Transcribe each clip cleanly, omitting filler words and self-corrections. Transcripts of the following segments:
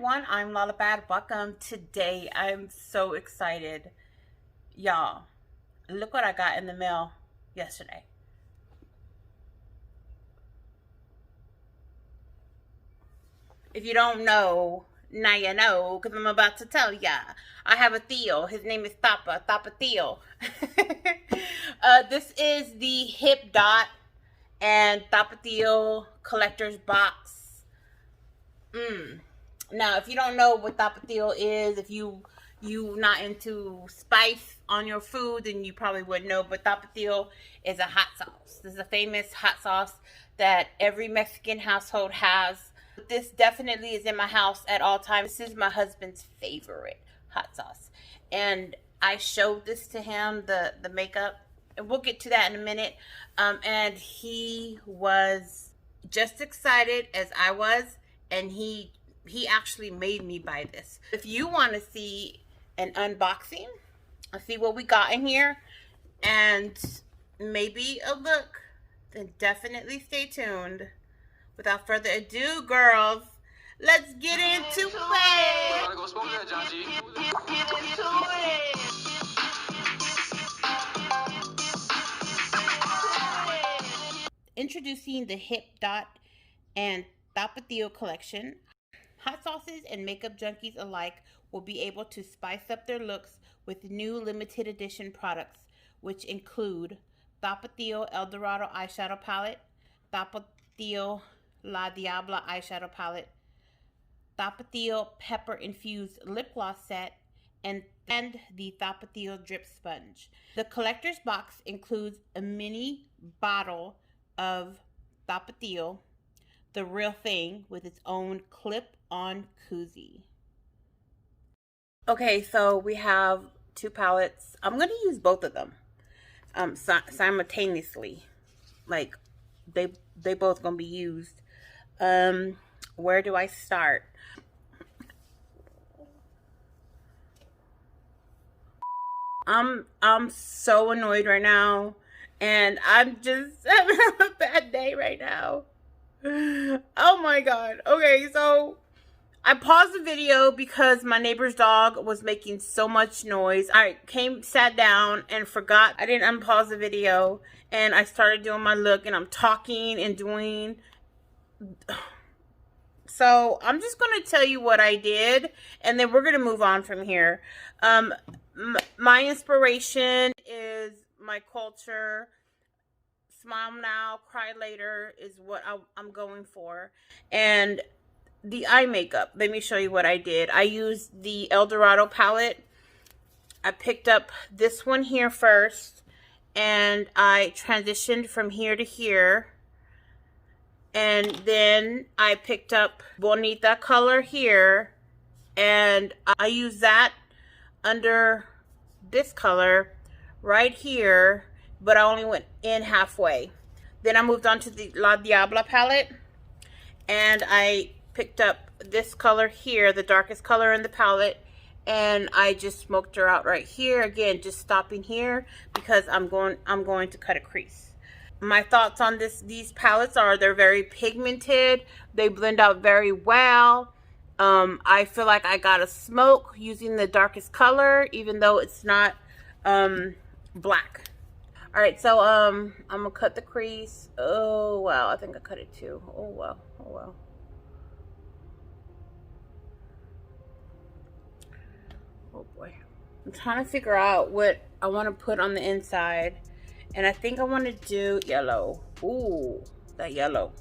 everyone, I'm Lala M. Welcome. Today I'm so excited. Y'all, look what I got in the mail yesterday. If you don't know, now you know, because I'm about to tell ya. I have a Theo. His name is Tapatio. This is the HipDot and Tapatio collector's box. Now, if you don't know what Tapatio is, if you not into spice on your food, then you probably wouldn't know. But Tapatio is a hot sauce. This is a famous hot sauce that every Mexican household has. This definitely is in my house at all times. This is my husband's favorite hot sauce. And I showed this to him, the makeup. And we'll get to that in a minute. And he was just excited as I was. And he actually made me buy this. If you want to see an unboxing, let's see what we got in here, and maybe a look, then definitely stay tuned. Without further ado, girls, let's get into it. Introducing the HipDot and Tapatio collection. Hot sauces and makeup junkies alike will be able to spice up their looks with new limited edition products, which include Tapatio El Dorado eyeshadow palette, Tapatio La Diablo eyeshadow palette, Tapatio pepper infused lip gloss set, and the Tapatio drip sponge. The collector's box includes a mini bottle of Tapatio, the real thing, with its own clip-on koozie. Okay, so we have two palettes. I'm going to use both of them simultaneously. Like, they both going to be used. Where do I start? I'm so annoyed right now, and I'm just having a bad day right now. Oh my god. Okay, so I paused the video because my neighbor's dog was making so much noise. I sat down and forgot I didn't unpause the video, and I started doing my look, and I'm talking and doing. So I'm just going to tell you what I did, and then we're going to move on from here. My inspiration is my culture. Smile now, cry later is what I'm going for. And the eye makeup, let me show you what I did. I used the El Dorado palette. I picked up this one here first, and I transitioned from here to here. And then I picked up Bonita color here, and I used that under this color right here, but I only went in halfway. Then I moved on to the La Diablo palette, and I picked up this color here, the darkest color in the palette, and I just smoked her out right here. Again, just stopping here because I'm going to cut a crease. My thoughts on these palettes are they're very pigmented. They blend out very well. I feel like I got a smoke using the darkest color, even though it's not black. All right, so I'm gonna cut the crease. Oh wow, I think I cut it too. Oh wow, oh wow. Oh boy, I'm trying to figure out what I want to put on the inside, and I think I want to do yellow. Ooh, that yellow.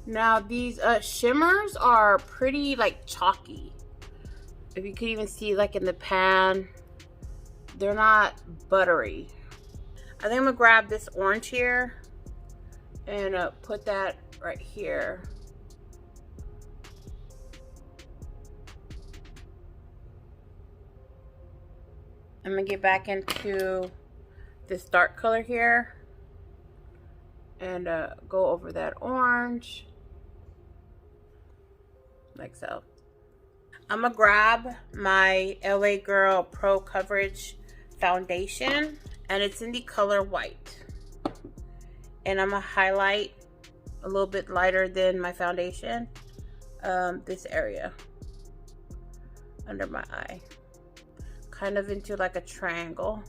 Now these shimmers are pretty like chalky. If you could even see like in the pan, they're not buttery. I think I'm gonna grab this orange here and put that right here. I'm gonna get back into this dark color here and go over that orange like so. I'm gonna grab my LA Girl Pro Coverage foundation, and it's in the color white, and I'm gonna highlight a little bit lighter than my foundation. This area under my eye, kind of into like a triangle.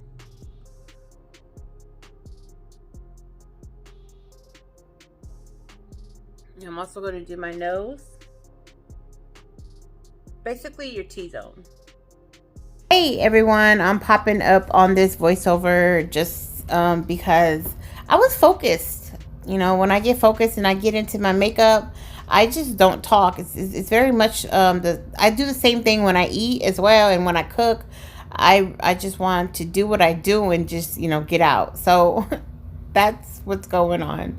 I'm also going to do my nose, basically your T-zone. Hey everyone, I'm popping up on this voiceover just because I was focused. You know, when I get focused and I get into my makeup, I just don't talk. It's very much I do the same thing when I eat as well, and when I cook, I just want to do what I do and just, you know, get out. So that's what's going on.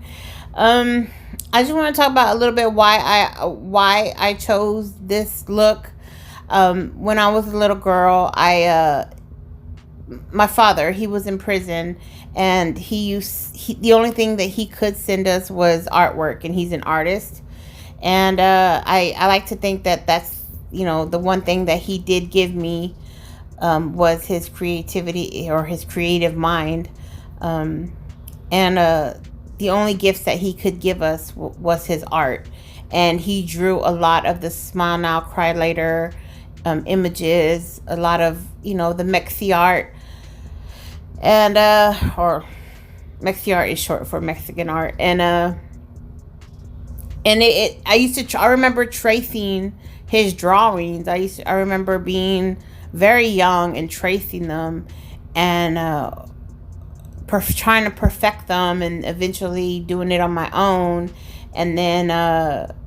I just want to talk about a little bit why I chose this look. When I was a little girl, my father, he was in prison, and the only thing that he could send us was artwork, and he's an artist. And I like to think that that's, you know, the one thing that he did give me was his creativity, or his creative mind. And the only gifts that he could give us was his art. And he drew a lot of the Smile Now, Cry Later images, a lot of, you know, the Mexi art. And or Mexi art is short for Mexican art. And I remember tracing his drawings. I remember being very young and tracing them, and trying to perfect them, and eventually doing it on my own. And then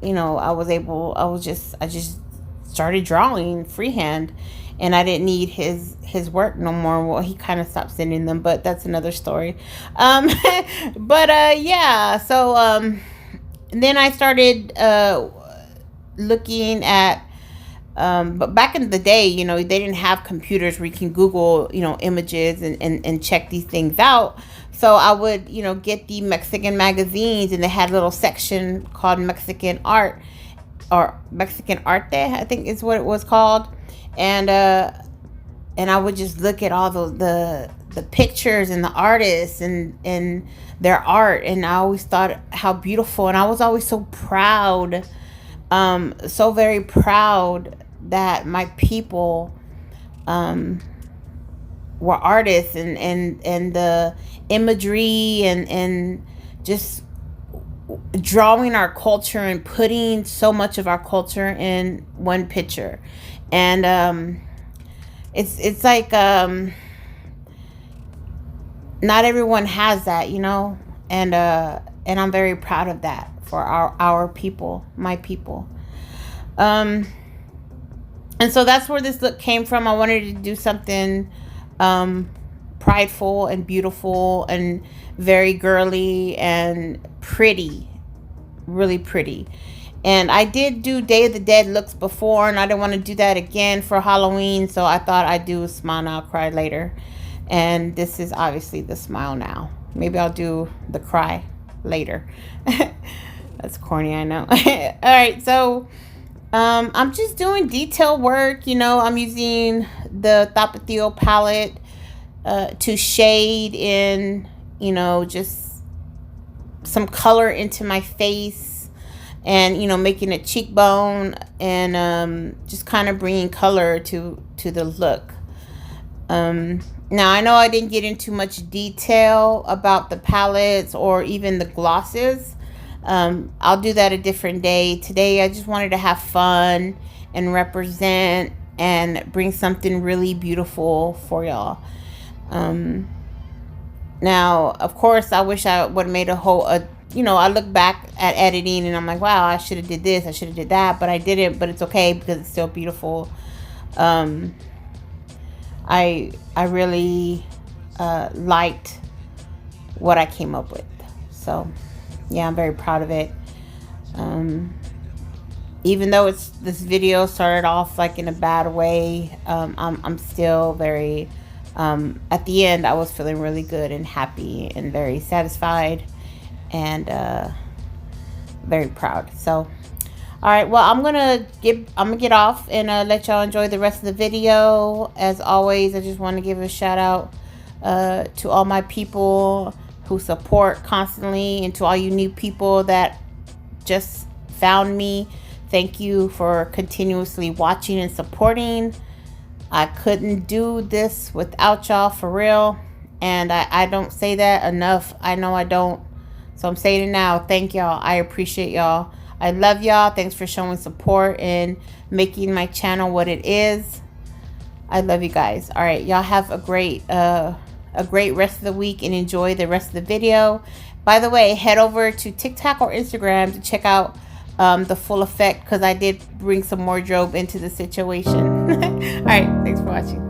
you know, I just started drawing freehand, and I didn't need his work no more. Well, he kind of stopped sending them, but that's another story. But yeah, so then I started looking at but back in the day, you know, they didn't have computers where you can Google, you know, images and check these things out. So I would, you know, get the Mexican magazines, and they had a little section called Mexican art, or Mexican arte, I think is what it was called. And I would just look at all the pictures and the artists and their art, and I always thought how beautiful, and I was always so proud, so very proud that my people were artists, and the imagery and just drawing our culture and putting so much of our culture in one picture. And it's like not everyone has that, you know, and I'm very proud of that for our people, my people. And so that's where this look came from. I wanted to do something prideful and beautiful and very girly and pretty, really pretty. And I did do Day of the Dead looks before, and I didn't want to do that again for Halloween, so I thought I'd do Smile Now, Cry Later. And this is obviously the Smile Now. Maybe I'll do the Cry later. That's corny, I know. All right, so I'm just doing detail work. You know, I'm using the Tapatio palette to shade in, you know, just some color into my face, and, you know, making a cheekbone, and just kind of bringing color to the look. Now, I know I didn't get into much detail about the palettes or even the glosses. I'll do that a different day. Today, I just wanted to have fun and represent and bring something really beautiful for y'all. Now, of course, I wish I would have made you know, I look back at editing and I'm like, wow, I should have did this, I should have did that, but I didn't. But it's okay because it's still beautiful. I really liked what I came up with. So yeah, I'm very proud of it. Even though this video started off like in a bad way, I'm still very at the end I was feeling really good and happy and very satisfied and very proud. So all right, well, I'm gonna get off and let y'all enjoy the rest of the video. As always, I just want to give a shout out to all my people who support constantly, and to all you new people that just found me, thank you for continuously watching and supporting. I couldn't do this without y'all, for real. And I don't say that enough. I know I don't. So I'm saying it now. Thank y'all. I appreciate y'all. I love y'all. Thanks for showing support and making my channel what it is. I love you guys. All right, y'all have a great rest of the week and enjoy the rest of the video. By the way, head over to TikTok or Instagram to check out the full effect, because I did bring some wardrobe into the situation. All right, thanks for watching.